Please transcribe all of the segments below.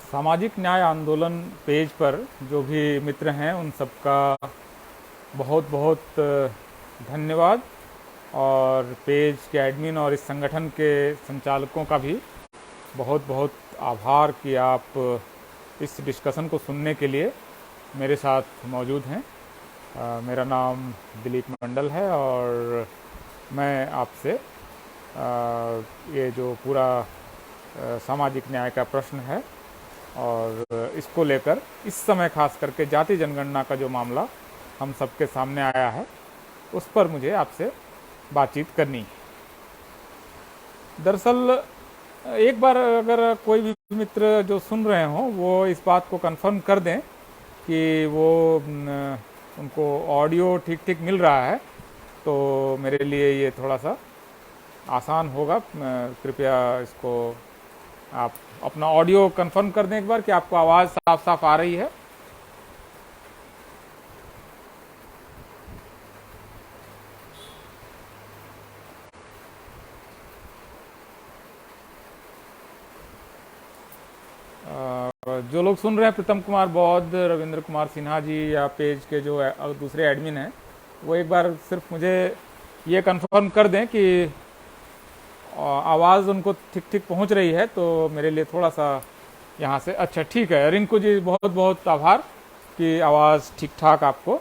सामाजिक न्याय आंदोलन पेज पर जो भी मित्र हैं उन सबका बहुत बहुत धन्यवाद। और पेज के एडमिन और इस संगठन के संचालकों का भी बहुत बहुत आभार कि आप इस डिस्कशन को सुनने के लिए मेरे साथ मौजूद हैं। मेरा नाम दिलीप मंडल है और मैं आपसे ये जो पूरा सामाजिक न्याय का प्रश्न है और इसको लेकर इस समय खास करके जाति जनगणना का जो मामला हम सबके सामने आया है उस पर मुझे आपसे बातचीत करनी है। दरअसल एक बार अगर कोई भी मित्र जो सुन रहे हों वो इस बात को कंफर्म कर दें कि वो उनको ऑडियो ठीक ठीक मिल रहा है तो मेरे लिए ये थोड़ा सा आसान होगा। कृपया इसको आप अपना ऑडियो कंफर्म कर दें एक बार कि आपको आवाज़ साफ साफ आ रही है। जो लोग सुन रहे हैं, प्रीतम कुमार बौद्ध, रविंद्र कुमार सिन्हा जी या पेज के जो दूसरे एडमिन हैं, वो एक बार सिर्फ मुझे ये कंफर्म कर दें कि आवाज़ उनको ठीक ठीक पहुंच रही है तो मेरे लिए थोड़ा सा यहाँ से अच्छा ठीक है। रिंकू जी बहुत बहुत आभार कि आवाज़ ठीक ठाक आपको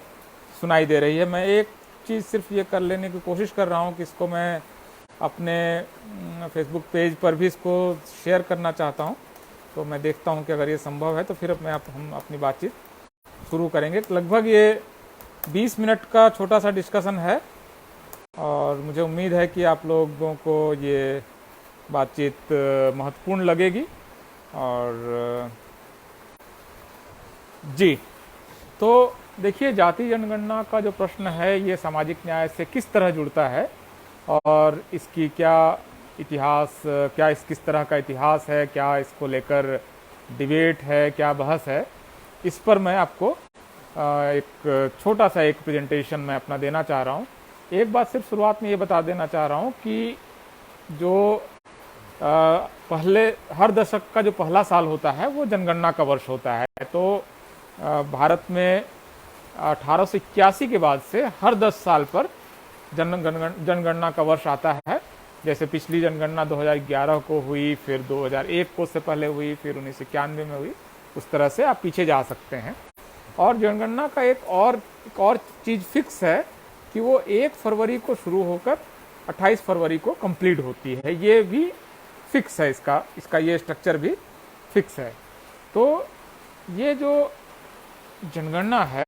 सुनाई दे रही है। मैं एक चीज़ सिर्फ ये कर लेने की कोशिश कर रहा हूँ कि इसको मैं अपने फेसबुक पेज पर भी इसको शेयर करना चाहता हूँ, तो मैं देखता हूँ कि अगर ये संभव है तो फिर हम अपनी बातचीत शुरू करेंगे। लगभग ये 20 मिनट का छोटा सा डिस्कशन है और मुझे उम्मीद है कि आप लोगों को ये बातचीत महत्वपूर्ण लगेगी। और जी, तो देखिए, जाति जनगणना का जो प्रश्न है ये सामाजिक न्याय से किस तरह जुड़ता है और इसकी क्या इतिहास, क्या इस किस तरह का इतिहास है, क्या इसको लेकर डिबेट है, क्या बहस है, इस पर मैं आपको एक छोटा सा एक प्रेजेंटेशन मैं अपना देना चाह रहा हूँ। एक बात सिर्फ शुरुआत में ये बता देना चाह रहा हूँ कि जो पहले हर दशक का जो पहला साल होता है वो जनगणना का वर्ष होता है। तो भारत में 1881 के बाद से हर 10 साल पर जनगणना का वर्ष आता है। जैसे पिछली जनगणना 2011 को हुई, फिर 2001 को उससे पहले हुई, फिर 1991 में हुई। उस तरह से आप पीछे जा सकते हैं। और जनगणना का एक और चीज़ फिक्स है कि वो 1 फरवरी को शुरू होकर 28 फरवरी को कंप्लीट होती है। ये भी फिक्स है, इसका ये स्ट्रक्चर भी फिक्स है। तो ये जो जनगणना है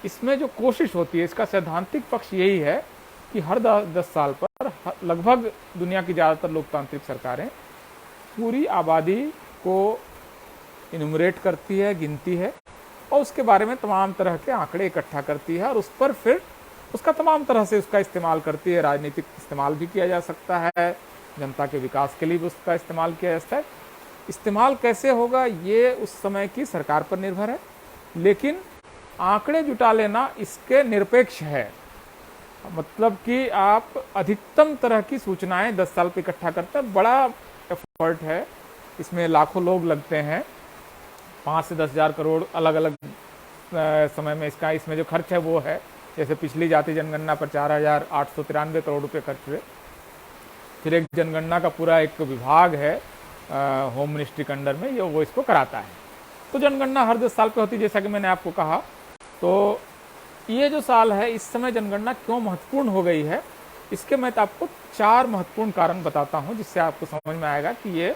इसमें जो कोशिश होती है, इसका सैद्धांतिक पक्ष यही है कि हर 10 साल पर लगभग दुनिया की ज़्यादातर लोकतांत्रिक सरकारें पूरी आबादी को इनुमरेट करती है, गिनती है और उसके बारे में तमाम तरह के आंकड़े इकट्ठा करती है और उस पर फिर उसका तमाम तरह से उसका इस्तेमाल करती है। राजनीतिक इस्तेमाल भी किया जा सकता है, जनता के विकास के लिए भी उसका इस्तेमाल किया जा सकता है। इस्तेमाल कैसे होगा ये उस समय की सरकार पर निर्भर है, लेकिन आंकड़े जुटा लेना इसके निरपेक्ष है। मतलब कि आप अधिकतम तरह की सूचनाएं 10 साल पे इकट्ठा करते हैं। बड़ा एफर्ट है, इसमें लाखों लोग लगते हैं, 5 से 10 हज़ार करोड़ अलग अलग समय में इसमें जो खर्च है वो है। जैसे पिछली जाति जनगणना पर 4,893 करोड़ रुपए खर्च हुए। फिर एक जनगणना का पूरा एक विभाग है होम मिनिस्ट्री के अंडर में, वो इसको कराता है। तो जनगणना हर 10 साल पे होती है, जैसा कि मैंने आपको कहा। तो ये जो साल है, इस समय जनगणना क्यों महत्वपूर्ण हो गई है, इसके मैं आपको 4 महत्वपूर्ण कारण बताता हूँ, जिससे आपको समझ में आएगा कि ये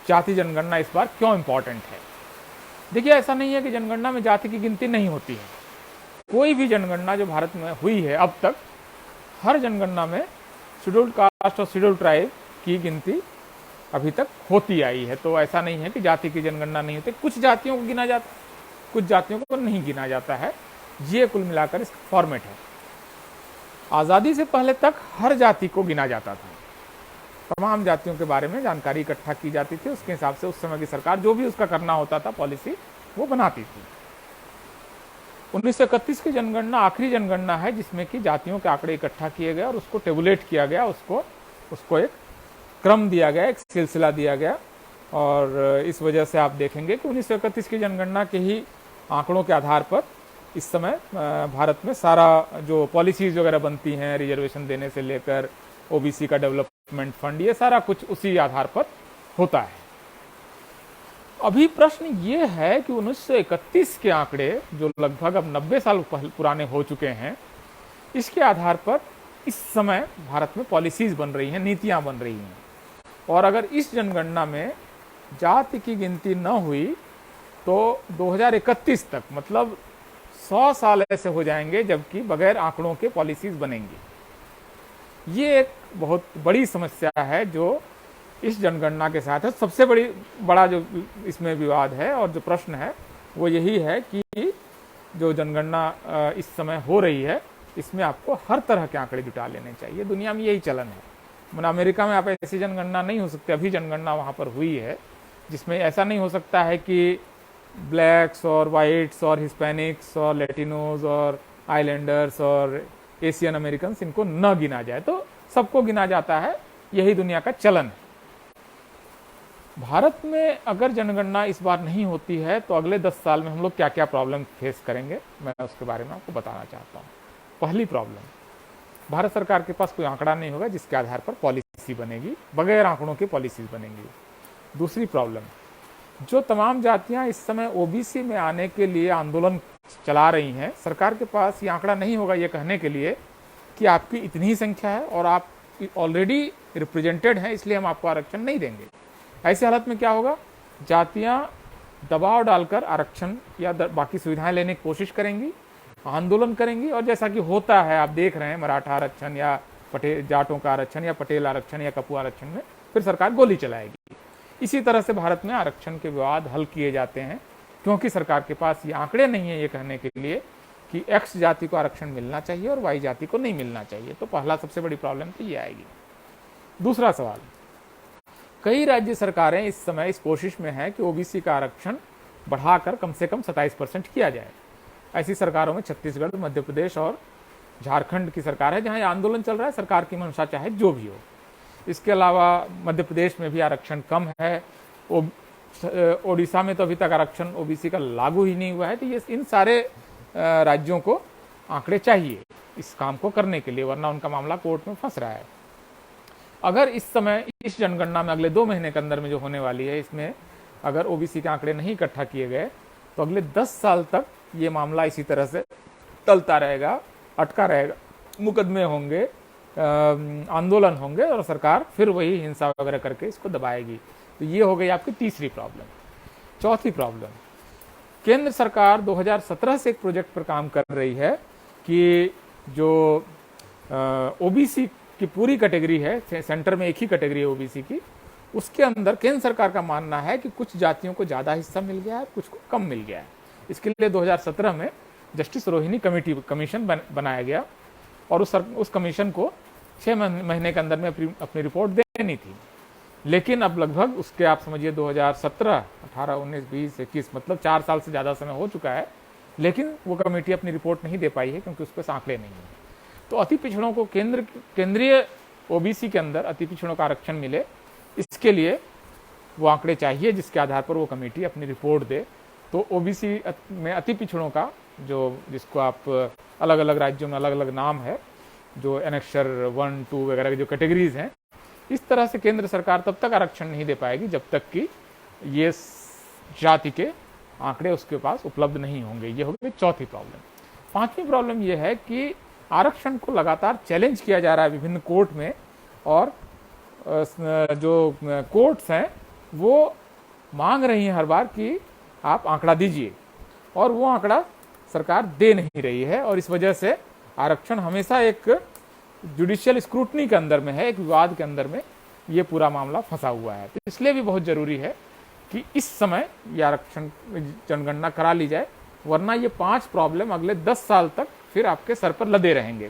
जाति जनगणना इस बार क्यों इम्पोर्टेंट है। देखिए, ऐसा नहीं है कि जनगणना में जाति की गिनती नहीं होती है। कोई भी जनगणना जो भारत में हुई है अब तक, हर जनगणना में शेड्यूल्ड कास्ट और शेड्यूल्ड ट्राइब की गिनती अभी तक होती आई है। तो ऐसा नहीं है कि जाति की जनगणना नहीं होती। कुछ जातियों को गिना जाता है, कुछ जातियों को नहीं गिना जाता है। ये कुल मिलाकर इसका फॉर्मेट है। आज़ादी से पहले तक हर जाति को गिना जाता था, तमाम जातियों के बारे में जानकारी इकट्ठा की जाती थी। उसके हिसाब से उस समय की सरकार जो भी उसका करना होता था पॉलिसी, वो बनाती थी। 1931 की जनगणना आखिरी जनगणना है जिसमें कि जातियों के आंकड़े इकट्ठा किए गए और उसको टेबुलेट किया गया, उसको एक क्रम दिया गया, एक सिलसिला दिया गया और इस वजह से आप देखेंगे कि 1931 की जनगणना के ही आंकड़ों के आधार पर इस समय भारत में सारा जो पॉलिसीज वगैरह बनती हैं, रिजर्वेशन देने से लेकर ओबीसी का डेवलपमेंट फंड, ये सारा कुछ उसी आधार पर होता है। अभी प्रश्न ये है कि 1931 के आंकड़े जो लगभग अब 90 साल पुराने हो चुके हैं, इसके आधार पर इस समय भारत में पॉलिसीज बन रही हैं, नीतियां बन रही हैं। और अगर इस जनगणना में जाति की गिनती न हुई तो 2031 तक, मतलब 100 साल ऐसे हो जाएंगे जबकि बगैर आंकड़ों के पॉलिसीज बनेंगी। ये एक बहुत बड़ी समस्या है जो इस जनगणना के साथ है। सबसे बड़ा जो इसमें विवाद है और जो प्रश्न है वो यही है कि जो जनगणना इस समय हो रही है, इसमें आपको हर तरह के आंकड़े जुटा लेने चाहिए। दुनिया में यही चलन है। मतलब अमेरिका में आप ऐसी जनगणना नहीं हो सकती, अभी जनगणना वहाँ पर हुई है जिसमें ऐसा नहीं हो सकता है कि ब्लैक्स और वाइट्स और हिस्पैनिक्स और लैटिनोज और आइलैंडर्स और एशियन अमेरिकन इनको न गिना जाए, तो सबको गिना जाता है। यही दुनिया का चलन है। भारत में अगर जनगणना इस बार नहीं होती है तो अगले 10 साल में हम लोग क्या क्या प्रॉब्लम फेस करेंगे, मैं उसके बारे में आपको बताना चाहता हूँ। पहली प्रॉब्लम, भारत सरकार के पास कोई आंकड़ा नहीं होगा जिसके आधार पर पॉलिसी बनेगी, बगैर आंकड़ों की पॉलिसीज बनेंगी। दूसरी प्रॉब्लम, जो तमाम जातियां इस समय ओबीसी में आने के लिए आंदोलन चला रही हैं, सरकार के पास ये आंकड़ा नहीं होगा ये कहने के लिए कि आपकी इतनी ही संख्या है और आप ऑलरेडी रिप्रेजेंटेड हैं, इसलिए हम आपको आरक्षण नहीं देंगे। ऐसे हालत में क्या होगा, जातियां दबाव डालकर आरक्षण या बाकी सुविधाएं लेने की कोशिश करेंगी, आंदोलन करेंगी, और जैसा कि होता है आप देख रहे हैं मराठा आरक्षण या जाटों का आरक्षण या पटेल आरक्षण या कपू आरक्षण में फिर सरकार गोली चलाएगी। इसी तरह से भारत में आरक्षण के विवाद हल किए जाते हैं क्योंकि सरकार के पास ये आंकड़े नहीं है ये कहने के लिए कि एक्स जाति को आरक्षण मिलना चाहिए और वाई जाति को नहीं मिलना चाहिए। तो पहला सबसे बड़ी प्रॉब्लम तो ये आएगी। दूसरा सवाल, कई राज्य सरकारें इस समय इस कोशिश में है कि ओबीसी का आरक्षण बढ़ाकर कम से कम 27% किया जाए। ऐसी सरकारों में छत्तीसगढ़, मध्य प्रदेश और झारखंड की सरकार है जहां आंदोलन चल रहा है। सरकार की मंशा चाहे जो भी हो। इसके अलावा मध्य प्रदेश में भी आरक्षण कम है। ओडिशा में तो अभी तक आरक्षण ओबीसी का लागू ही नहीं हुआ है। तो ये इन सारे राज्यों को आंकड़े चाहिए इस काम को करने के लिए, वरना उनका मामला कोर्ट में फंस रहा है। अगर इस समय इस जनगणना में अगले 2 महीने के अंदर में जो होने वाली है, इसमें अगर ओबीसी के आंकड़े नहीं इकट्ठा किए गए तो अगले 10 साल तक ये मामला इसी तरह से टलता रहेगा, अटका रहेगा, मुकदमे होंगे, आंदोलन होंगे और सरकार फिर वही हिंसा वगैरह करके इसको दबाएगी। तो ये हो गई आपकी तीसरी प्रॉब्लम। चौथी प्रॉब्लम, केंद्र सरकार 2017 से एक प्रोजेक्ट पर काम कर रही है कि जो ओबीसी की पूरी कैटेगरी है, सेंटर में एक ही कैटेगरी है ओबीसी की, उसके अंदर केंद्र सरकार का मानना है कि कुछ जातियों को ज़्यादा हिस्सा मिल गया है, कुछ को कम मिल गया है। इसके लिए 2017 में जस्टिस रोहिणी कमीशन बनाया गया और उस कमीशन को 6 महीने के अंदर में अपनी रिपोर्ट देनी थी। लेकिन अब लगभग उसके आप समझिए 2017, 18, 19, 20, 21 मतलब 4 साल से ज़्यादा समय हो चुका है, लेकिन वो कमेटी अपनी रिपोर्ट नहीं दे पाई है क्योंकि उस पर आंकड़े नहीं हैं। तो अति पिछड़ों को केंद्रीय ओबीसी के अंदर अति पिछड़ों का आरक्षण मिले, इसके लिए वो आंकड़े चाहिए जिसके आधार पर वो कमेटी अपनी रिपोर्ट दे। तो ओबीसी में अति पिछड़ों का जिसको आप अलग अलग राज्यों में अलग अलग नाम है, जो एनेक्सर 1, 2 वगैरह की जो कैटेगरीज हैं, इस तरह से केंद्र सरकार तब तक आरक्षण नहीं दे पाएगी जब तक कि ये जाति के आंकड़े उसके पास उपलब्ध नहीं होंगे। ये हो गई चौथी प्रॉब्लम। पांचवी प्रॉब्लम ये है कि आरक्षण को लगातार चैलेंज किया जा रहा है विभिन्न कोर्ट में, और जो कोर्ट्स हैं वो मांग रही हैं हर बार कि आप आंकड़ा दीजिए, और वो आंकड़ा सरकार दे नहीं रही है। और इस वजह से आरक्षण हमेशा एक जुडिशियल स्क्रूटनी के अंदर में है, एक विवाद के अंदर में ये पूरा मामला फंसा हुआ है। तो इसलिए भी बहुत जरूरी है कि इस समय ये आरक्षण जनगणना करा ली जाए, वरना ये 5 प्रॉब्लम अगले 10 साल तक फिर आपके सर पर लदे रहेंगे।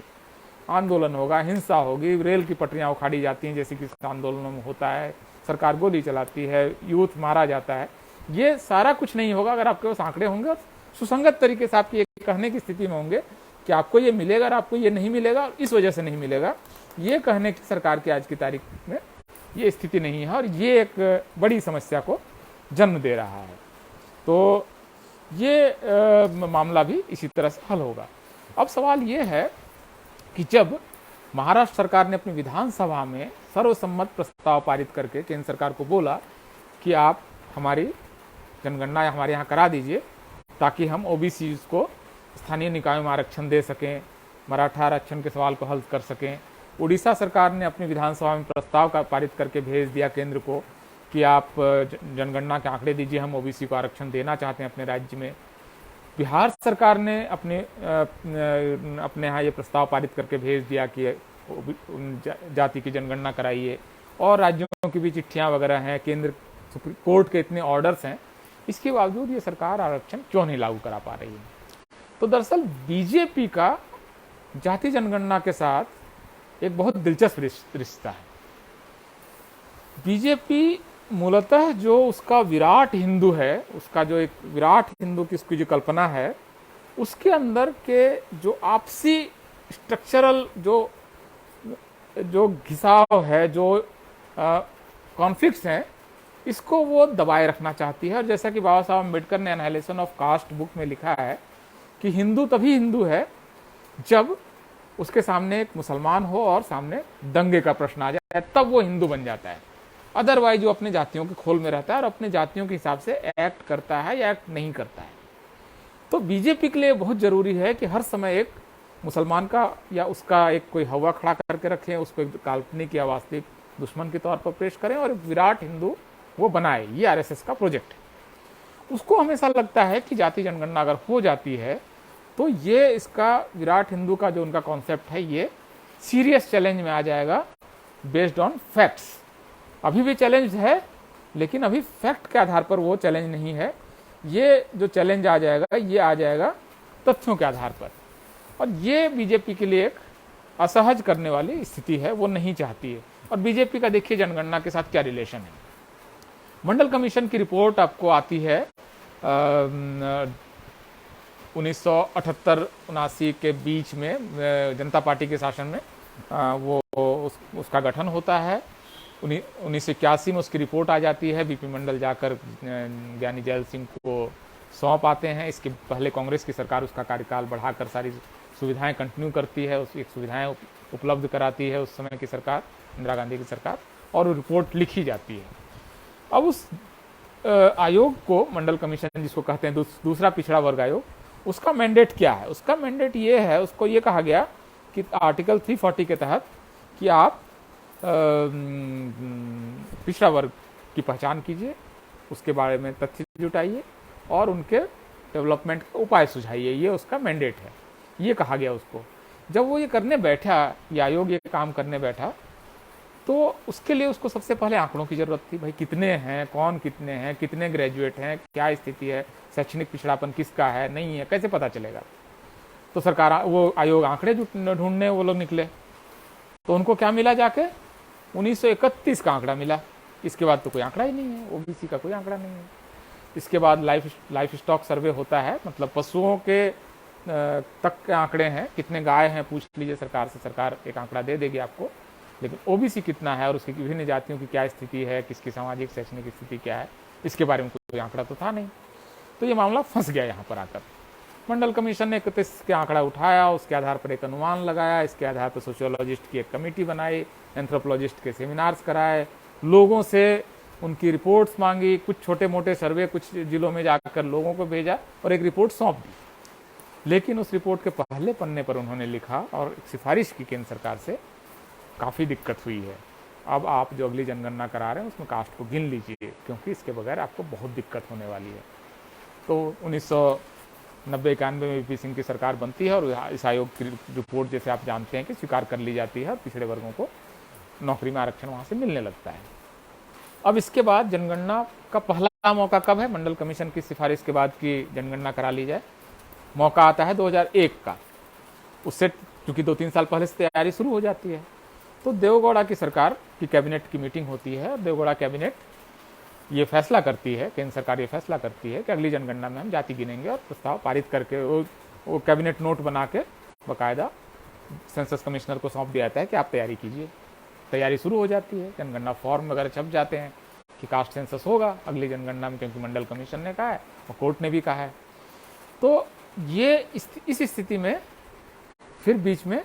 आंदोलन होगा, हिंसा होगी, रेल की पटरियां उखाड़ी जाती हैं जैसे कि आंदोलनों में होता है, सरकार गोली चलाती है, यूथ मारा जाता है। ये सारा कुछ नहीं होगा अगर आपके पास आंकड़े होंगे और सुसंगत तरीके से आपकी कहने की स्थिति में होंगे कि आपको ये मिलेगा और आपको ये नहीं मिलेगा और इस वजह से नहीं मिलेगा, ये कहने की सरकार की आज की तारीख में ये स्थिति नहीं है और ये एक बड़ी समस्या को जन्म दे रहा है। तो ये मामला भी इसी तरह से हल होगा। अब सवाल ये है कि जब महाराष्ट्र सरकार ने अपनी विधानसभा में सर्वसम्मत प्रस्ताव पारित करके केंद्र सरकार को बोला कि आप हमारी जनगणना हमारे यहाँ करा दीजिए ताकि हम ओबीसी को स्थानीय निकायों में आरक्षण दे सकें, मराठा आरक्षण के सवाल को हल कर सकें। उड़ीसा सरकार ने अपनी विधानसभा में प्रस्ताव का पारित करके भेज दिया केंद्र को कि आप जनगणना के आंकड़े दीजिए, हम ओबीसी को आरक्षण देना चाहते हैं अपने राज्य में। बिहार सरकार ने अपने यहाँ ये प्रस्ताव पारित करके भेज दिया कि जाति की जनगणना कराइए, और राज्यों की भी चिट्ठियाँ वगैरह हैं, केंद्र सुप्रीम कोर्ट के इतने ऑर्डर्स हैं, इसके बावजूद ये सरकार आरक्षण क्यों नहीं लागू करा पा रही है। तो दरअसल बीजेपी का जाति जनगणना के साथ एक बहुत दिलचस्प रिश्ता है। बीजेपी मूलतः जो उसका विराट हिंदू है, उसका जो एक विराट हिंदू की उसकी जो कल्पना है, उसके अंदर के जो आपसी स्ट्रक्चरल जो घिसाव है, जो कॉन्फ्लिक्ट्स हैं, इसको वो दबाए रखना चाहती है। और जैसा कि बाबा साहब अम्बेडकर ने एनालिसिस ऑफ कास्ट बुक में लिखा है कि हिंदू तभी हिंदू है जब उसके सामने एक मुसलमान हो और सामने दंगे का प्रश्न आ जाए, तब वो हिंदू बन जाता है। अदरवाइज वो अपने जातियों के खोल में रहता है और अपने जातियों के हिसाब से एक्ट करता है या एक्ट नहीं करता है। तो बीजेपी के लिए बहुत जरूरी है कि हर समय एक मुसलमान का या उसका एक कोई हवा खड़ा करके रखें, उसको एक काल्पनिक या वास्तविक दुश्मन के तौर पर पेश करें और एक विराट हिंदू वो बनाए। ये आरएसएस का प्रोजेक्ट है। उसको हमेशा लगता है कि जाति जनगणना अगर हो जाती है तो ये इसका विराट हिंदू का जो उनका कॉन्सेप्ट है ये सीरियस चैलेंज में आ जाएगा बेस्ड ऑन फैक्ट्स। अभी भी चैलेंज है, लेकिन अभी फैक्ट के आधार पर वो चैलेंज नहीं है। ये जो चैलेंज आ जाएगा ये आ जाएगा तथ्यों के आधार पर, और ये बीजेपी के लिए एक असहज करने वाली स्थिति है, वो नहीं चाहती है। और बीजेपी का देखिए जनगणना के साथ क्या रिलेशन है। मंडल कमीशन की रिपोर्ट आपको आती है 1978-79 के बीच में, जनता पार्टी के शासन में वो उसका गठन होता है। 1981 में उसकी रिपोर्ट आ जाती है। बीपी मंडल जाकर ज्ञानी जैल सिंह को सौंप आते हैं। इसके पहले कांग्रेस की सरकार उसका कार्यकाल बढ़ाकर सारी सुविधाएं कंटिन्यू करती है, उसकी सुविधाएं उपलब्ध कराती है उस समय की सरकार, इंदिरा गांधी की सरकार, और वो रिपोर्ट लिखी जाती है। अब उस आयोग को, मंडल कमीशन जिसको कहते हैं दूसरा पिछड़ा वर्ग आयोग, उसका मैंडेट क्या है? उसका मैंडेट ये है, उसको ये कहा गया कि आर्टिकल 340 के तहत कि आप पिछड़ा वर्ग की पहचान कीजिए, उसके बारे में तथ्य जुटाइए और उनके डेवलपमेंट का उपाय सुझाइए। ये उसका मैंडेट है, ये कहा गया उसको। जब वो ये करने बैठा, ये आयोग ये काम करने बैठा, तो उसके लिए उसको सबसे पहले आंकड़ों की जरूरत थी। भाई कितने हैं, कौन कितने हैं, कितने ग्रेजुएट हैं, क्या स्थिति है, शैक्षणिक पिछड़ापन किसका है, नहीं है, कैसे पता चलेगा। तो सरकार, वो आयोग आंकड़े ढूंढने वो लोग निकले, तो उनको क्या मिला जाके 1931 का आंकड़ा मिला। इसके बाद तो कोई आंकड़ा ही नहीं है, ओबीसी का कोई आंकड़ा नहीं है। इसके बाद लाइफ स्टॉक सर्वे होता है, मतलब पशुओं के तक के आंकड़े हैं, कितने गाय हैं पूछ लीजिए सरकार से, सरकार एक आंकड़ा दे देगी आपको। लेकिन ओबीसी कितना है और उसकी विभिन्न जातियों की क्या स्थिति है, किसकी सामाजिक शैक्षणिक स्थिति क्या है, इसके बारे में कोई आंकड़ा तो था नहीं। तो ये मामला फंस गया यहाँ पर आकर। मंडल कमीशन ने 31 के आंकड़ा उठाया, उसके आधार पर एक अनुमान लगाया, इसके आधार पर सोशियोलॉजिस्ट की एक कमेटी बनाई, एंथ्रोपोलॉजिस्ट के सेमिनार्स कराए, लोगों से उनकी रिपोर्ट्स मांगी, कुछ छोटे मोटे सर्वे कुछ जिलों में जाकर लोगों को भेजा और एक रिपोर्ट सौंप दी। लेकिन उस रिपोर्ट के पहले पन्ने पर उन्होंने लिखा और सिफारिश की केंद्र सरकार से, काफ़ी दिक्कत हुई है, अब आप जो अगली जनगणना करा रहे हैं उसमें कास्ट को गिन लीजिए, क्योंकि इसके बगैर आपको बहुत दिक्कत होने वाली है। तो 1990-91 में वीपी सिंह की सरकार बनती है और इस आयोग की रिपोर्ट, जैसे आप जानते हैं, कि स्वीकार कर ली जाती है और पिछड़े वर्गों को नौकरी में आरक्षण वहाँ से मिलने लगता है। अब इसके बाद जनगणना का पहला मौका कब है? मंडल कमीशन की सिफारिश के बाद की जनगणना करा ली जाए, मौका आता है 2001 का। उससे चूंकि 2-3 साल पहले से तैयारी शुरू हो जाती है। तो देवगौड़ा की सरकार की कैबिनेट की मीटिंग होती है। देवगौड़ा कैबिनेट ये फैसला करती है, केंद्र सरकार ये फैसला करती है कि अगली जनगणना में हम जाति गिनेंगे, और प्रस्ताव पारित करके वो कैबिनेट नोट बना के बाकायदा सेंसस कमिश्नर को सौंप दिया जाता है कि आप तैयारी कीजिए। तैयारी शुरू हो जाती है, जनगणना फॉर्म वगैरह छप जाते हैं कि कास्ट सेंसस होगा अगली जनगणना में, क्योंकि मंडल कमीशन ने कहा है और कोर्ट ने भी कहा है। तो ये इस स्थिति में फिर बीच में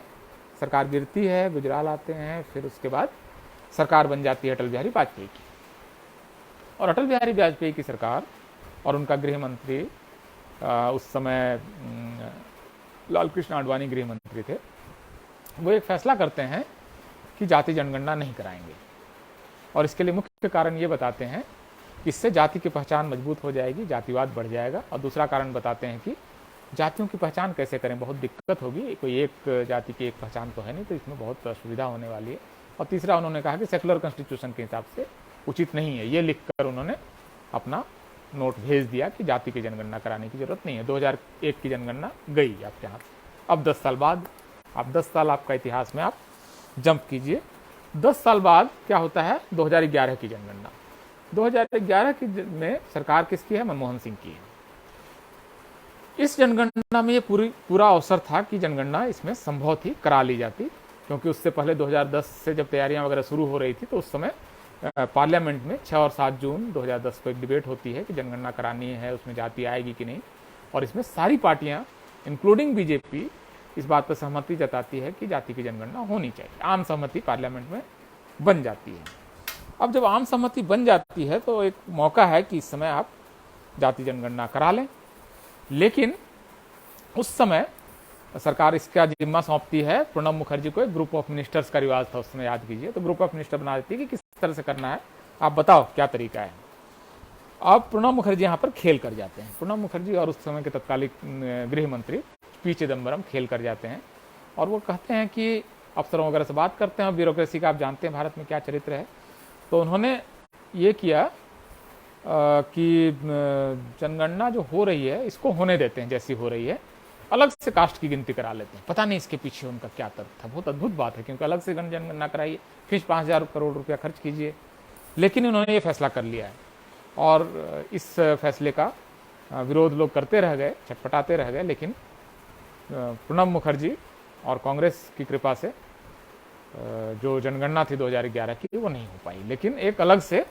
सरकार गिरती है, गुजराल आते हैं, फिर उसके बाद सरकार बन जाती है अटल बिहारी वाजपेयी की। और अटल बिहारी वाजपेयी की सरकार और उनका गृह मंत्री उस समय लाल कृष्ण आडवाणी गृह मंत्री थे, वो एक फैसला करते हैं कि जाति जनगणना नहीं कराएंगे। और इसके लिए मुख्य कारण ये बताते हैं कि इससे जाति की पहचान मजबूत हो जाएगी, जातिवाद बढ़ जाएगा। और दूसरा कारण बताते हैं कि जातियों की पहचान कैसे करें, बहुत दिक्कत होगी, कोई एक जाति की एक पहचान तो है नहीं, तो इसमें बहुत असुविधा होने वाली है। और तीसरा उन्होंने कहा कि सेकुलर कॉन्स्टिट्यूशन के हिसाब से उचित नहीं है। ये लिखकर उन्होंने अपना नोट भेज दिया कि जाति की जनगणना कराने की जरूरत नहीं है। 2001 की जनगणना गई आपके हाथ। अब 10 साल बाद, आप 10 साल आपका इतिहास में आप जंप कीजिए। 10 साल बाद क्या होता है, 2011 की जनगणना। 2011 की में सरकार किसकी है, मनमोहन सिंह की है। इस जनगणना में ये पूरा अवसर था कि जनगणना इसमें संभव थी, करा ली जाती, क्योंकि उससे पहले 2010 से जब तैयारियां वगैरह शुरू हो रही थी तो उस समय पार्लियामेंट में 6 और 7 जून 2010 को एक डिबेट होती है कि जनगणना करानी है, उसमें जाति आएगी कि नहीं। और इसमें सारी पार्टियां इंक्लूडिंग बीजेपी इस बात पर सहमति जताती है कि जाति की जनगणना होनी चाहिए। आम सहमति पार्लियामेंट में बन जाती है। अब जब आम सहमति बन जाती है तो एक मौका है कि इस समय आप जाति जनगणना करा लें, लेकिन उस समय सरकार इसका जिम्मा सौंपती है प्रणब मुखर्जी को। एक ग्रुप ऑफ मिनिस्टर्स का रिवाज था उस समय, याद कीजिए। तो ग्रुप ऑफ मिनिस्टर बना देती है कि किस तरह से करना है, आप बताओ क्या तरीका है। अब प्रणब मुखर्जी यहाँ पर खेल कर जाते हैं। प्रणब मुखर्जी और उस समय के तत्कालीन गृह मंत्री पी चिदम्बरम खेल कर जाते हैं और वो कहते हैं कि अफसरों वगैरह से बात करते हैं। ब्यूरोक्रेसी का आप जानते हैं भारत में क्या चरित्र है। तो उन्होंने ये किया कि जनगणना जो हो रही है इसको होने देते हैं जैसी हो रही है, अलग से कास्ट की गिनती करा लेते हैं। पता नहीं इसके पीछे उनका क्या तर्क था, बहुत अद्भुत बात है, क्योंकि अलग से जनगणना कराइए, फिर 5,000 करोड़ रुपया खर्च कीजिए। लेकिन उन्होंने ये फैसला कर लिया है और इस फैसले का विरोध लोग करते रह गए, छटपटाते रह गए। लेकिन प्रणब मुखर्जी और कांग्रेस की कृपा से जो जनगणना थी 2011 की वो नहीं हो पाई, लेकिन एक अलग से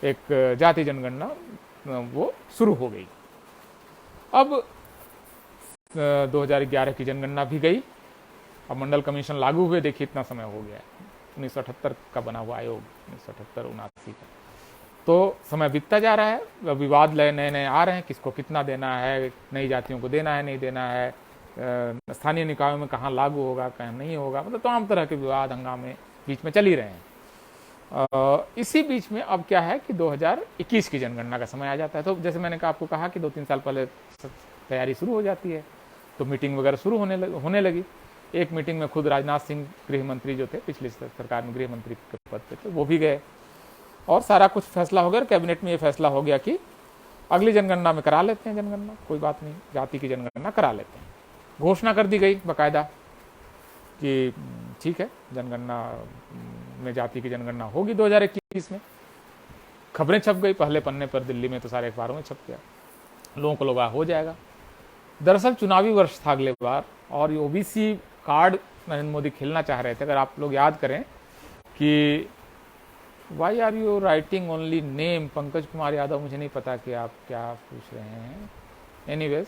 एक जाति जनगणना वो शुरू हो गई। अब 2011 की जनगणना भी गई। अब मंडल कमीशन लागू हुए, देखिए इतना समय हो गया है, 1978 का बना हुआ आयोग, 1978-79 का। तो समय बीतता जा रहा है, विवाद नए नए आ रहे हैं, किसको कितना देना है, नई जातियों को देना है नहीं देना है, स्थानीय निकायों में कहाँ लागू होगा कहाँ नहीं होगा, मतलब तमाम तरह के विवाद हंगामे बीच में चल ही रहे हैं। इसी बीच में अब क्या है कि 2021 की जनगणना का समय आ जाता है। तो जैसे मैंने आपको कहा कि 2-3 साल पहले तैयारी शुरू हो जाती है, तो मीटिंग वगैरह शुरू होने लगी। एक मीटिंग में खुद राजनाथ सिंह गृह मंत्री जो थे, पिछली सरकार में गृह मंत्री के पद पे थे, वो भी गए और सारा कुछ फैसला हो गया। कैबिनेट में ये फैसला हो गया कि अगली जनगणना में करा लेते हैं जनगणना, कोई बात नहीं, जाति की जनगणना करा लेते हैं। घोषणा कर दी गई बाकायदा कि ठीक है, जनगणना में जाति की जनगणना होगी 2021 में। खबरें छप गई पहले पन्ने पर, दिल्ली में तो सारे अखबारों में छप गया, लोगों को लगा हो जाएगा। दरअसल चुनावी वर्ष था अगले बार और ओबीसी कार्ड नरेंद्र मोदी खेलना चाह रहे थे। अगर आप लोग याद करें कि why are you writing only name, Pankaj Kumar Yadav, मुझे नहीं पता कि आप क्या पूछ रहे हैं। एनीवेज,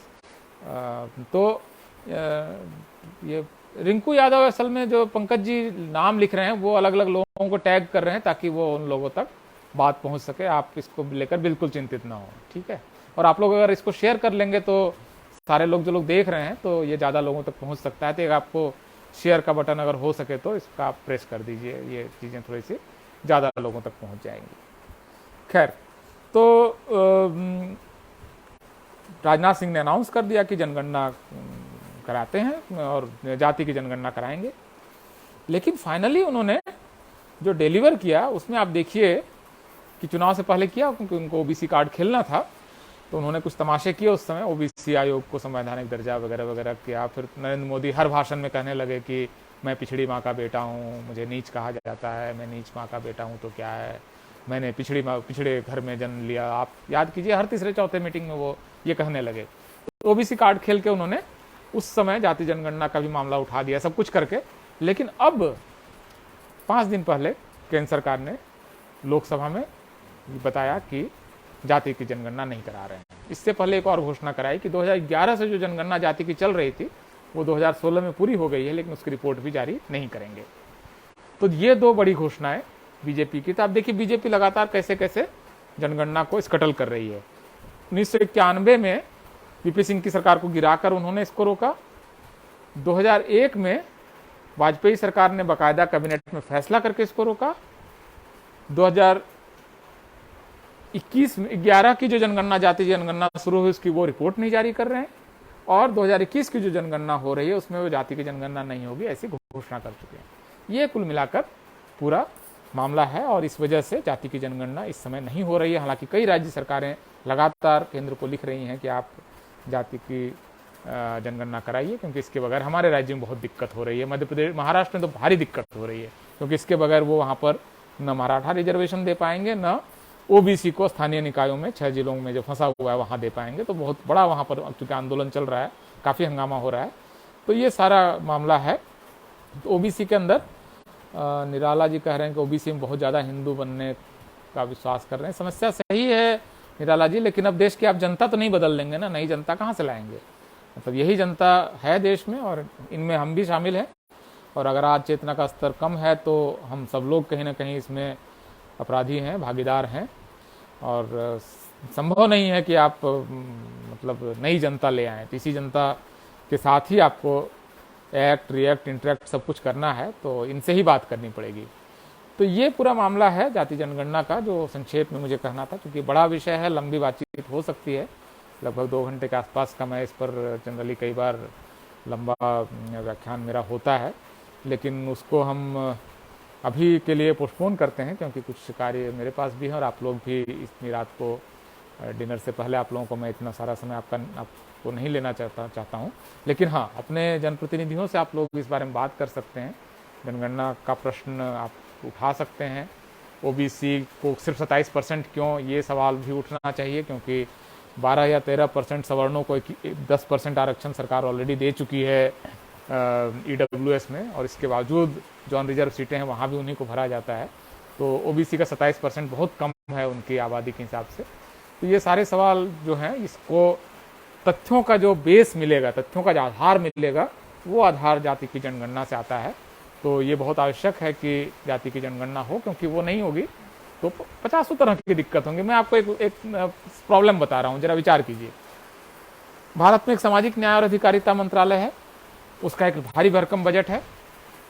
तो ये रिंकू यादव असल में जो पंकज जी नाम लिख रहे हैं वो अलग अलग लोगों को टैग कर रहे हैं ताकि वो उन लोगों तक बात पहुंच सके। आप इसको लेकर बिल्कुल चिंतित ना हो, ठीक है। और आप लोग अगर इसको शेयर कर लेंगे तो सारे लोग जो लोग देख रहे हैं तो ये ज़्यादा लोगों तक पहुंच सकता है। तो आपको शेयर का बटन अगर हो सके तो इसका आप प्रेस कर दीजिए, ये चीज़ें थोड़ी सी ज़्यादा लोगों तक पहुंच जाएंगी। खैर, तो राजनाथ सिंह ने अनाउंस कर दिया कि जनगणना कराते हैं और जाति की जनगणना कराएंगे। लेकिन फाइनली उन्होंने जो डिलीवर किया उसमें आप देखिए कि चुनाव से पहले किया, क्योंकि उनको ओबीसी कार्ड खेलना था, तो उन्होंने कुछ तमाशे किए उस समय, ओबीसी आयोग को संवैधानिक दर्जा वगैरह वगैरह किया। फिर नरेंद्र मोदी हर भाषण में कहने लगे कि मैं पिछड़ी माँ का बेटा हूँ, मुझे नीच कहा जाता है, मैं नीच माँ का बेटा हूँ तो क्या है, मैंने पिछड़े घर में जन्म लिया। आप याद कीजिए हर तीसरे चौथे मीटिंग में वो ये कहने लगे। ओबीसी कार्ड खेल के उन्होंने उस समय जाति जनगणना का भी मामला उठा दिया, सब कुछ करके। लेकिन अब 5 दिन पहले केंद्र सरकार ने लोकसभा में बताया कि जाति की जनगणना नहीं करा रहे हैं। इससे पहले एक और घोषणा कराई कि 2011 से जो जनगणना जाति की चल रही थी वो 2016 में पूरी हो गई है, लेकिन उसकी रिपोर्ट भी जारी नहीं करेंगे। तो ये 2 बड़ी घोषणाएं बीजेपी की। तो आप देखिए बीजेपी लगातार कैसे कैसे जनगणना को स्कटल कर रही है। 1991 में वीपी सिंह की सरकार को गिराकर उन्होंने इसको रोका। 2001 में वाजपेयी सरकार ने बाकायदा कैबिनेट में फैसला करके इसको रोका। 2011 की जो जनगणना जाति जनगणना शुरू हुई उसकी वो रिपोर्ट नहीं जारी कर रहे हैं, और 2021 की जो जनगणना हो रही है उसमें वो जाति की जनगणना नहीं होगी ऐसी घोषणा कर चुके हैं। ये कुल मिलाकर पूरा मामला है, और इस वजह से जाति की जनगणना इस समय नहीं हो रही है। हालांकि कई राज्य सरकारें लगातार केंद्र को लिख रही हैं कि आप जाति की जनगणना कराइए, क्योंकि इसके बगैर हमारे राज्य में बहुत दिक्कत हो रही है। मध्य प्रदेश, महाराष्ट्र में तो भारी दिक्कत हो रही है, क्योंकि इसके बगैर वो वहाँ पर न मराठा रिजर्वेशन दे पाएंगे, न ओबीसी को स्थानीय निकायों में 6 जिलों में जो फंसा हुआ है वहाँ दे पाएंगे। तो बहुत बड़ा वहाँ पर चूंकि आंदोलन चल रहा है, काफ़ी हंगामा हो रहा है। तो ये सारा मामला है। तो ओबीसी के अंदर निराला जी कह रहे हैं कि ओबीसी में बहुत ज़्यादा हिंदू बनने का विश्वास कर रहे हैं। समस्या सही है निराला जी, लेकिन अब देश की आप जनता तो नहीं बदल लेंगे ना, नई जनता कहाँ से लाएंगे? मतलब यही जनता है देश में, और इनमें हम भी शामिल हैं। और अगर आज चेतना का स्तर कम है तो हम सब लोग कहीं ना कहीं इसमें अपराधी हैं, भागीदार हैं, और संभव नहीं है कि आप मतलब नई जनता ले आएँ। तो इसी जनता के साथ ही आपको एक्ट, रिएक्ट, इंटरेक्ट सब कुछ करना है, तो इनसे ही बात करनी पड़ेगी। तो ये पूरा मामला है जाति जनगणना का, जो संक्षेप में मुझे कहना था, क्योंकि बड़ा विषय है, लंबी बातचीत हो सकती है। लगभग 2 घंटे के आसपास का मैं इस पर जनरली कई बार लंबा व्याख्यान मेरा होता है, लेकिन उसको हम अभी के लिए पोस्टपोन करते हैं, क्योंकि कुछ कार्य मेरे पास भी हैं, और आप लोग भी इतनी रात को डिनर से पहले आप लोगों को मैं इतना सारा समय आपको नहीं लेना चाहता हूँ। लेकिन हाँ, अपने जनप्रतिनिधियों से आप लोग इस बारे में बात कर सकते हैं, जनगणना का प्रश्न आप उठा सकते हैं। ओबीसी को सिर्फ 27% क्यों, ये सवाल भी उठना चाहिए, क्योंकि 12 या 13% सवर्णों को 10% आरक्षण सरकार ऑलरेडी दे चुकी है ईडब्ल्यूएस में, और इसके बावजूद जो अन रिजर्व सीटें हैं वहाँ भी उन्हीं को भरा जाता है। तो ओबीसी का 27% बहुत कम है उनकी आबादी के हिसाब से। तो ये सारे सवाल जो हैं, इसको तथ्यों का जो बेस मिलेगा, तथ्यों का जो आधार मिलेगा, वो आधार जाति की जनगणना से आता है। तो ये बहुत आवश्यक है कि जाति की जनगणना हो, क्योंकि वो नहीं होगी तो 50 तरह की दिक्कत होंगी। मैं आपको एक प्रॉब्लम बता रहा हूँ, जरा विचार कीजिए। भारत में एक सामाजिक न्याय और अधिकारिता मंत्रालय है, उसका एक भारी भरकम बजट है।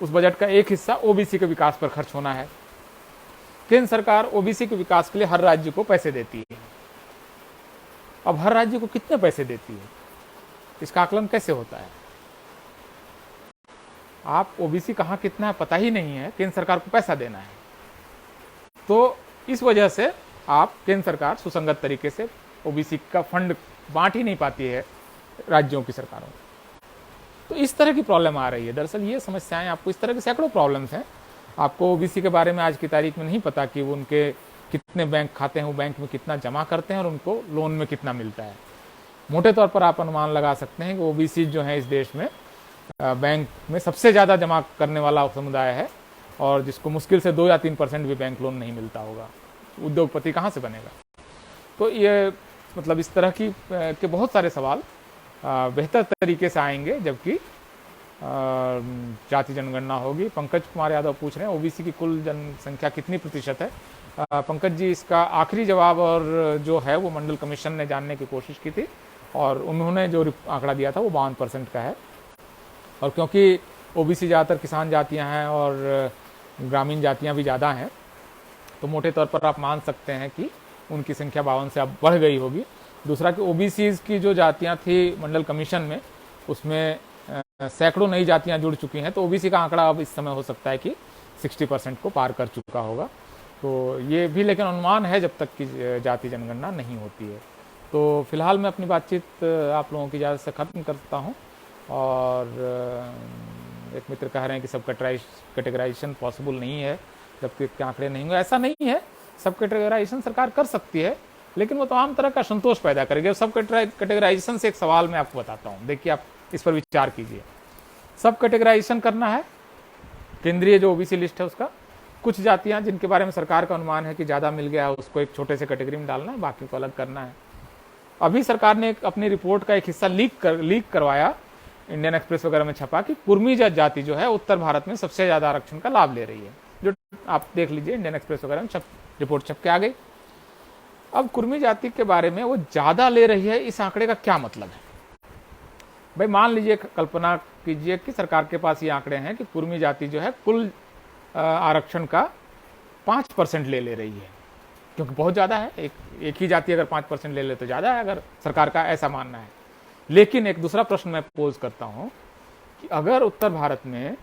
उस बजट का एक हिस्सा ओबीसी के विकास पर खर्च होना है। केंद्र सरकार ओबीसी के विकास के लिए हर राज्य को पैसे देती है। अब हर राज्य को कितने पैसे देती है, इसका आकलन कैसे होता है? आप ओबीसी कहाँ कितना है पता ही नहीं है, केंद्र सरकार को पैसा देना है। तो इस वजह से आप केंद्र सरकार सुसंगत तरीके से ओबीसी का फंड बांट ही नहीं पाती है राज्यों की सरकारों। तो इस तरह की प्रॉब्लम आ रही है। दरअसल ये समस्याएं, आपको इस तरह के सैकड़ों प्रॉब्लम्स हैं। आपको ओबीसी के बारे में आज की तारीख में नहीं पता कि वो उनके कितने बैंक खाते हैं, वो बैंक में कितना जमा करते हैं और उनको लोन में कितना मिलता है। मोटे तौर पर आप अनुमान लगा सकते हैं कि ओबीसी जो है इस देश में बैंक में सबसे ज़्यादा जमा करने वाला समुदाय है, और जिसको मुश्किल से 2 या 3% भी बैंक लोन नहीं मिलता होगा। उद्योगपति कहाँ से बनेगा? तो ये मतलब इस तरह की के बहुत सारे सवाल बेहतर तरीके से आएंगे जबकि जाति जनगणना होगी। पंकज कुमार यादव पूछ रहे हैं ओबीसी की कुल जनसंख्या कितनी प्रतिशत है? पंकज जी, इसका आखिरी जवाब और जो है वो मंडल कमीशन ने जानने की कोशिश की थी, और उन्होंने जो आंकड़ा दिया था वो 52% का है। और क्योंकि ओबीसी ज़्यादातर किसान जातियां हैं और ग्रामीण जातियां भी ज़्यादा हैं, तो मोटे तौर पर आप मान सकते हैं कि उनकी संख्या 52 से अब बढ़ गई होगी। दूसरा कि ओबीसी की जो जातियां थी मंडल कमीशन में, उसमें सैकड़ों नई जातियां जुड़ चुकी हैं, तो ओबीसी का आंकड़ा अब इस समय हो सकता है कि 60% को पार कर चुका होगा। तो ये भी लेकिन अनुमान है जब तक कि जाति जनगणना नहीं होती है। तो फिलहाल मैं अपनी बातचीत आप लोगों की इजाज़त से ख़त्म करता हूँ। और एक मित्र कह रहे हैं कि सब कैटेगराइजेशन पॉसिबल नहीं है जब तक आंकड़े नहीं होंगे। ऐसा नहीं है, सब कैटेगराइजेशन सरकार कर सकती है, लेकिन वो तमाम तरह का असंतोष पैदा करेगी। सब कैटेगराइजेशन से एक सवाल मैं आपको बताता हूँ, देखिए आप इस पर विचार कीजिए। सब कैटेगराइजेशन करना है, केंद्रीय जो ओबीसी लिस्ट है उसका, कुछ जातियां जिनके बारे में सरकार का अनुमान है कि ज़्यादा मिल गया है, उसको एक छोटे से कैटेगरी में डालना है, बाकी को अलग करना है। अभी सरकार ने अपनी रिपोर्ट का एक हिस्सा लीक करवाया, इंडियन एक्सप्रेस वगैरह में छपा कि कुर्मी जाति जो है उत्तर भारत में सबसे ज़्यादा आरक्षण का लाभ ले रही है, जो आप देख लीजिए इंडियन एक्सप्रेस वगैरह में रिपोर्ट छप के आ गई। अब कुर्मी जाति के बारे में वो ज़्यादा ले रही है, इस आंकड़े का क्या मतलब है? भाई मान लीजिए, कल्पना कीजिए कि सरकार के पास ये आंकड़े हैं कि कुर्मी जाति जो है कुल आरक्षण का 5% ले रही है, क्योंकि बहुत ज़्यादा है। एक ही जाति अगर 5% ले तो ज़्यादा है, अगर सरकार का ऐसा मानना है। लेकिन एक दूसरा प्रश्न मैं पोज करता हूं कि अगर उत्तर भारत में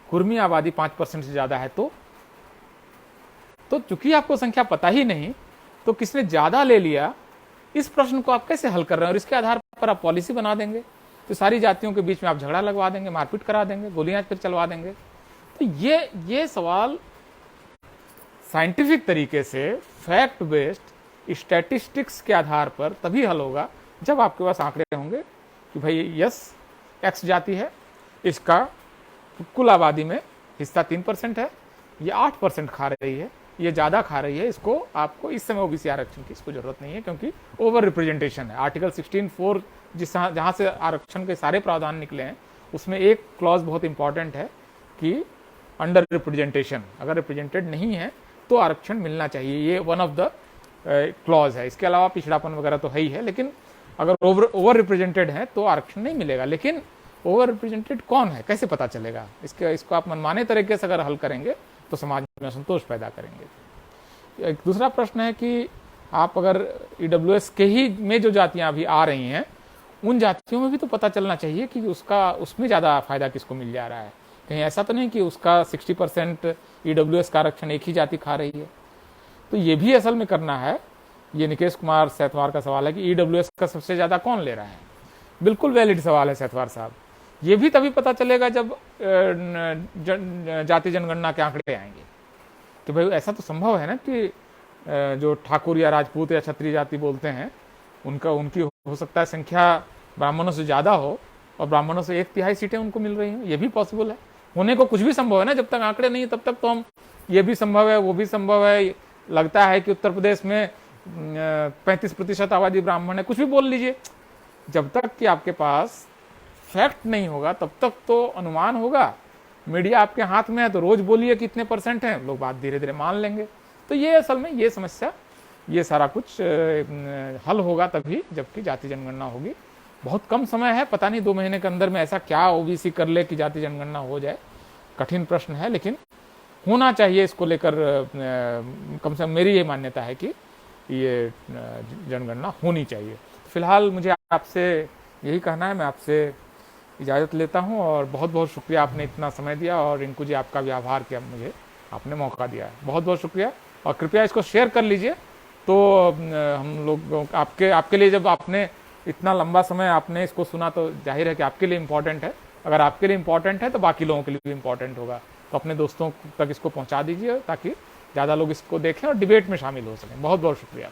कुर्मी आबादी 5% से ज़्यादा है तो चूंकि आपको संख्या पता ही नहीं, तो किसने ज़्यादा ले लिया, इस प्रश्न को आप कैसे हल कर रहे हैं? और इसके आधार पर आप पॉलिसी बना देंगे, तो सारी जातियों के बीच में आप झगड़ा लगवा देंगे, मारपीट करा देंगे, गोलियां फिर चलवा देंगे। तो ये सवाल साइंटिफिक तरीके से फैक्ट बेस्ड स्टैटिस्टिक्स के आधार पर तभी हल होगा जब आपके पास आंकड़े होंगे कि भाई यस, एक्स जाति है, इसका कुल आबादी में हिस्सा 3% है, ये 8% खा रही है, ये ज़्यादा खा रही है, इसको आपको इस समय ओबीसी आरक्षण की इसको जरूरत नहीं है, क्योंकि ओवर रिप्रेजेंटेशन है। आर्टिकल 16(4) जहाँ से आरक्षण के सारे प्रावधान निकले हैं, उसमें एक क्लॉज बहुत इंपॉर्टेंट है कि अंडर रिप्रेजेंटेशन, अगर रिप्रेजेंटेड नहीं है तो आरक्षण मिलना चाहिए, ये वन ऑफ द क्लॉज है। इसके अलावा पिछड़ापन वगैरह तो है ही है, लेकिन अगर ओवर रिप्रेजेंटेड है तो आरक्षण नहीं मिलेगा। लेकिन ओवर रिप्रेजेंटेड कौन है, कैसे पता चलेगा? इसको आप मनमाने तरीके से अगर हल करेंगे तो समाज में असंतोष पैदा करेंगे। एक दूसरा प्रश्न है कि आप अगर ईडब्ल्यूएस के ही में जो जातियां अभी आ रही हैं, उन जातियों में भी तो पता चलना चाहिए कि उसमें ज़्यादा फायदा किसको मिल जा रहा है। कहीं ऐसा तो नहीं कि उसका 60% ईडब्ल्यूएस का आरक्षण एक ही जाति खा रही है। तो ये भी असल में करना है। ये निकेश कुमार सेतवार का सवाल है कि ईडब्ल्यूएस का सबसे ज़्यादा कौन ले रहा है। बिल्कुल वैलिड सवाल है सेतवार साहब। ये भी तभी पता चलेगा जब जाति जनगणना के आंकड़े आएंगे कि भाई ऐसा तो संभव है ना कि जो ठाकुर या राजपूत या क्षत्रिय जाति बोलते हैं, उनकी हो सकता है संख्या ब्राह्मणों से ज़्यादा हो और ब्राह्मणों से 1/3 सीटें उनको मिल रही हैं। ये भी पॉसिबल है, होने को कुछ भी संभव है ना। जब तक आंकड़े नहीं है तब तक तो हम ये भी संभव है, वो भी संभव है। लगता है कि उत्तर प्रदेश में 35% आबादी ब्राह्मण है, कुछ भी बोल लीजिए। जब तक कि आपके पास फैक्ट नहीं होगा तब तक तो अनुमान होगा। मीडिया आपके हाथ में है तो रोज बोलिए कितने % हैं, लोग बात धीरे धीरे मान लेंगे। तो ये असल में ये समस्या, ये सारा कुछ हल होगा तभी जबकि जाति जनगणना होगी। बहुत कम समय है, पता नहीं 2 महीने के अंदर में ऐसा क्या ओबीसी कर ले कि जाति जनगणना हो जाए। कठिन प्रश्न है, लेकिन होना चाहिए। इसको लेकर कम से कम मेरी ये मान्यता है कि ये जनगणना होनी चाहिए। फिलहाल मुझे आपसे यही कहना है। मैं आपसे इजाज़त लेता हूं और बहुत बहुत शुक्रिया, आपने इतना समय दिया और रिंकू जी आपका भी आभार किया, मुझे आपने मौका दिया है। बहुत बहुत शुक्रिया और कृपया इसको शेयर कर लीजिए। तो हम लोग आपके लिए, जब आपने इतना लंबा समय आपने इसको सुना तो जाहिर है कि आपके लिए इम्पोर्टेंट है। अगर आपके लिए इम्पोर्टेंट है तो बाकी लोगों के लिए भी इम्पोर्टेंट होगा। तो अपने दोस्तों तक इसको पहुँचा दीजिए ताकि ज़्यादा लोग इसको देखें और डिबेट में शामिल हो सकें। बहुत बहुत शुक्रिया।